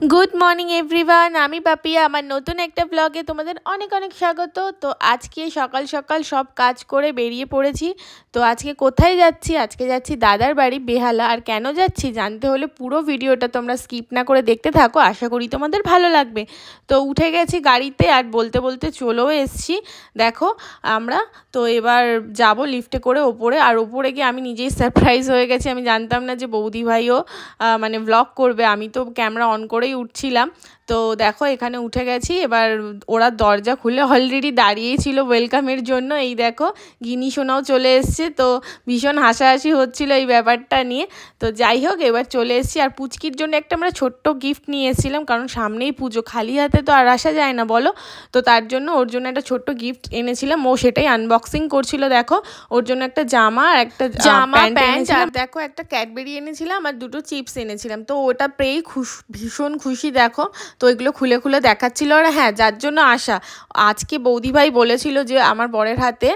Good morning everyone आमी पापिया आमार नतून एक ब्लगे तुम्हादेर अनेक अनेक स्वागत। तो आज के सकाल सकाल सब काज करे बेरिये पड़ेछि। तो आज के कोथाय जाচ্ছি? आज के जाচ্ছি दादार बाड़ी बेहाला। और केन जाচ্ছি जानते होले पुरो भिडियोटा तोमरा स्किप ना करे देखते थाको, आशा करी तोमादेर भालो लागबे। तो उठे गेছি गाड़ीते और बोलते बोलते चलेও एসেছি। देखो आमरा तो एबार जाबो लिफ्टे करे ओपरे। और ओपरे गिये आमी निजेई सारप्राइज हये गेছি। आमी जानताम ना जे बौदी भाईओ माने व्लग करबे। आमी तो कैमरा अन करे उठছিলাম। तो देखो एखाने उठे गेছি। एबार ओरा दरजा खुले अलरेडी दाड़िয়েই ছিল ওয়েলকামের জন্য। এই দেখো গিনি সোনাও চলে এসেছে। তো ভীষণ হাসাহাসি হচ্ছিল এই ব্যাপারটা নিয়ে। তো যাই হোক এবার চলে এসেছি। আর পুচকির জন্য একটা আমরা ছোট্ট গিফট নিয়ে এসেছিলাম, কারণ সামনেই পুজো, খালি হাতে তো আর আসা যায় না বলো। তো তার জন্য ওর জন্য একটা ছোট্ট গিফট এনেছিলাম। ও সেটাই আনবক্সিং করছিল। দেখো ওর জন্য একটা জামা আর একটা প্যান্ট আর দেখো একটা ক্যাডবেরি এনেছিলাম আর দুটো চিপস এনেছিলাম। তো ওটা পেয়েই ভীষণ খুশি। দেখো তো এগুলো খুলে খুলে দেখাচ্ছিল। আর হ্যাঁ, যার জন্য আসা, আজকে বৌদি ভাই বলেছিল যে আমার বরের হাতে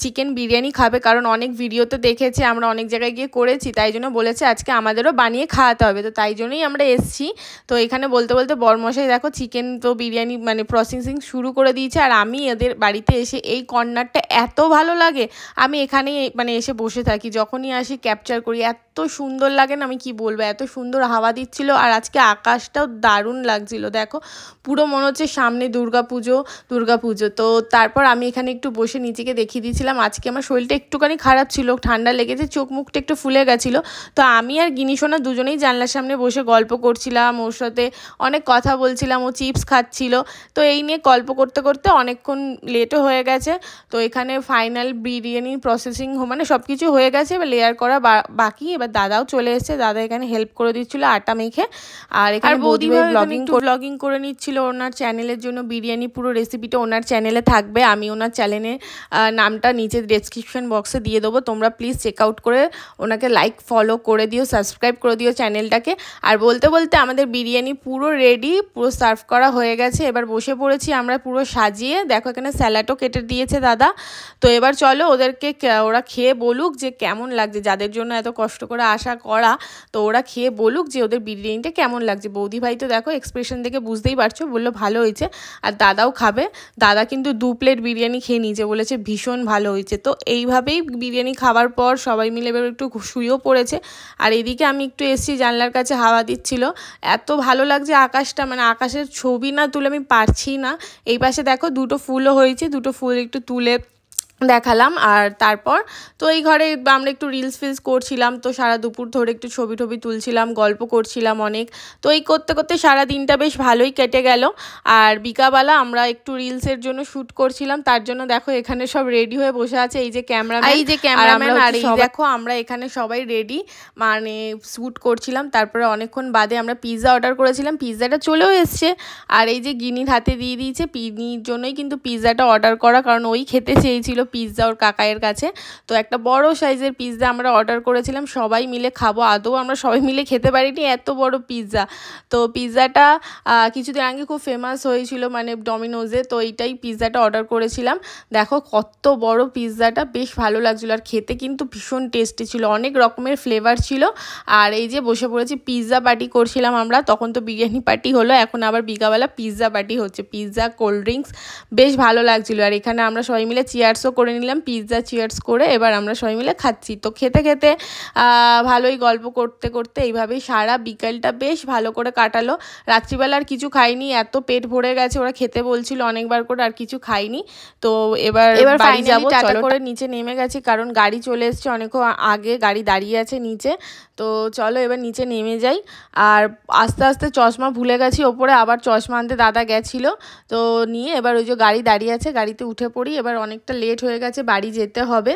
চিকেন বিরিয়ানি খাবে, কারণ অনেক ভিডিওতে দেখেছে আমরা অনেক জায়গায় গিয়ে করেছি, তাই জন্য বলেছে আজকে আমাদেরও বানিয়ে খাওয়াতে হবে। তো তাই জন্যই আমরা এসেছি। তো এখানে বলতে বলতে বরমশাই দেখো চিকেন তো বিরিয়ানি মানে প্রসেসিং শুরু করে দিয়েছে। আর আমি এদের বাড়িতে এসে এই কর্নারটা এত ভালো লাগে, আমি এখানেই মানে এসে বসে থাকি, যখনই আসি ক্যাপচার করি। এত সুন্দর লাগে না, আমি কি বলবো, এত সুন্দর হাওয়া দিচ্ছিল। আর আজকে আকাশটাও দারুণ লাগছিল। দেখো পুরো মনে হচ্ছে সামনে দুর্গাপুজো। তো তারপর আমি এখানে একটু বসে নিচেকে দেখিয়ে দিয়েছিলাম। আজকে আমার শরীরটা একটুখানি খারাপ ছিল, ঠান্ডা লেগেছে, চোখ মুখটা একটু ফুলে গেছিলো। তো আমি আর গিনি সোনা দুজনেই জানলার সামনে বসে গল্প করছিলাম, ওর সাথে অনেক কথা বলছিলাম, ও চিপস খাচ্ছিল। তো এই নিয়ে গল্প করতে করতে অনেকক্ষণ লেটও হয়ে গেছে। তো এখানে ফাইনাল বিরিয়ানি প্রসেসিং মানে সব কিছু হয়ে গেছে, এবার লেয়ার করা বাকি। এবার দাদাও চলে এসেছে, দাদা এখানে হেল্প করে দিচ্ছিল আটা মেখে। আর এখানে বৌদি ভাই ব্লগিং করে নিচ্ছিল ওনার চ্যানেলের জন্য। বিরিয়ানি পুরো রেসিপিটা ওনার চ্যানেলে থাকবে, আমি ওনার চ্যানেলের নামটা নিচে ডেসক্রিপশন বক্সে দিয়ে দেবো, তোমরা প্লিজ চেক আউট করে ওনাকে লাইক ফলো করে দিও, সাবস্ক্রাইব করে দিও চ্যানেলটাকে। আর বলতে বলতে আমাদের বিরিয়ানি পুরো রেডি, পুরো সার্ভ করা হয়ে গেছে। এবার বসে পড়েছি আমরা পুরো সাজিয়ে। দেখো এখানে স্যালাডও কেটে দিয়েছে দাদা। তো এবার চলো ওদেরকে ওরা খেয়ে বলুক যে কেমন লাগছে, যাদের জন্য এত কষ্ট করে আশা করা। তো ওরা খেয়ে বলুক যে ওদের বিরিয়ানিটা কেমন লাগছে। বৌদি ভাই তো দেখো এক্সপ্রেশন দেখে বুঝতেই পারছো, বললো ভালো হয়েছে। আর দাদাও খাবে, দাদা কিন্তু 2 প্লেট বিরিয়ানি খেয়ে নিয়েছে, বলেছে ভীষণ ভালো হয়েছে। তো এইভাবেই বিরিয়ানি খাওয়ার পর সবাই মিলে এবার একটু শুয়েও পড়েছে। আর এদিকে আমি একটু এসেছি, জানলার কাছে হাওয়া দিচ্ছিল, এত ভালো লাগছে আকাশটা, মানে আকাশের ছবি না তুলে আমি পারছি না। এই পাশে দেখো দুটো ফুলও হয়েছে, দুটো ফুল একটু তুলে দেখালাম। আর তারপর তো এই ঘরে আমরা একটু রিলস করছিলাম। তো সারা দুপুর ধরে একটু ছবি তুলছিলাম, গল্প করছিলাম অনেক। তো এই করতে করতে সারা দিনটা বেশ ভালোই কেটে গেল। আর বিকালবেলা আমরা একটু রিলসের জন্য শ্যুট করছিলাম, তার জন্য দেখো এখানে সব রেডি হয়ে বসে আছে। এই যে ক্যামেরাম্যান আর এই দেখো আমরা এখানে সবাই রেডি, মানে শ্যুট করছিলাম। তারপরে অনেকক্ষণ বাদে আমরা পিৎজা অর্ডার করেছিলাম, পিৎজাটা চলেও এসছে। আর এই যে গিনির হাতে দিয়ে দিয়েছে, গিনির জন্যই কিন্তু পিৎজাটা অর্ডার করা, কারণ ওই খেতে চেয়েছিল পিৎজা ওর কাকায়ের কাছে। তো একটা বড় সাইজের পিৎজা আমরা অর্ডার করেছিলাম, সবাই মিলে খাবো। আদৌ আমরা সবাই মিলে খেতে পারিনি, এত বড় পিৎজা। তো পিৎজাটা কিছুদিন আগে খুব ফেমাস হয়েছিল মানে ডমিনোজে, তো এইটাই পিৎজাটা অর্ডার করেছিলাম। দেখো কত বড় পিৎজাটা, বেশ ভালো লাগছিলো। আর খেতে কিন্তু ভীষণ টেস্টি ছিল, অনেক রকমের ফ্লেভার ছিল। আর এই যে বসে পড়েছি, পিৎজা পার্টি করছিলাম আমরা, তখন তো বিরিয়ানি পার্টি হলো, এখন আবার বিকালবেলা পিৎজা পার্টি হচ্ছে, পিৎজা কোল্ড ড্রিঙ্কস, বেশ ভালো লাগছিলো। আর এখানে আমরা সবাই মিলে চিয়ার্সও করে নিলাম, পিৎজা চিয়ার্স করে এবার আমরা সবাই মিলে খাচ্ছি। তো খেতে খেতে ভালোই গল্প করতে করতে এইভাবেই সারা বিকালটা বেশ ভালো করে কাটালো। রাত্রিবেলা আর কিছু খাইনি, এত পেট ভরে গেছে, ওরা খেতে বলছিল অনেকবার করে, আর কিছু খাইনি। তো এবার বাড়ি যাবো, টাটা করে নিচে নেমে গেছি, কারণ গাড়ি চলে এসছে অনেক আগে, গাড়ি দাঁড়িয়ে আছে নিচে। তো চলো এবার নিচে নেমে যাই। আর আস্তে আস্তে চশমা ভুলে গেছি ওপরে, আবার চশমা আনতে দাদা গেছিলো। তো নিয়ে এবার ওই যে গাড়ি দাঁড়িয়ে আছে, গাড়িতে উঠে পড়ি। এবার অনেকটা লেট হয়ে গেছে, বাড়ি যেতে হবে।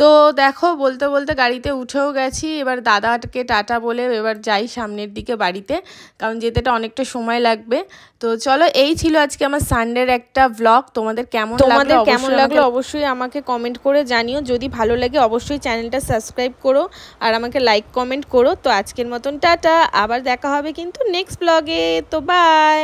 তো দেখো বলতে বলতে গাড়িতে উঠেও গেছি। এবার দাদাকে টাটা বলে এবার যাই সামনের দিকে বাড়িতে, কারণ যেতেটা অনেকটা সময় লাগবে। তো চলো এই ছিল আজকে আমার সানডের একটা ব্লগ। তোমাদের কেমন লাগলো অবশ্যই আমাকে কমেন্ট করে জানিও। যদি ভালো লাগে অবশ্যই চ্যানেলটা সাবস্ক্রাইব করো আর আমাকে লাইক কমেন্ট করো। তো আজকের মতন টাটা, আবার দেখা হবে কিন্তু নেক্সট ব্লগে। তো বাই।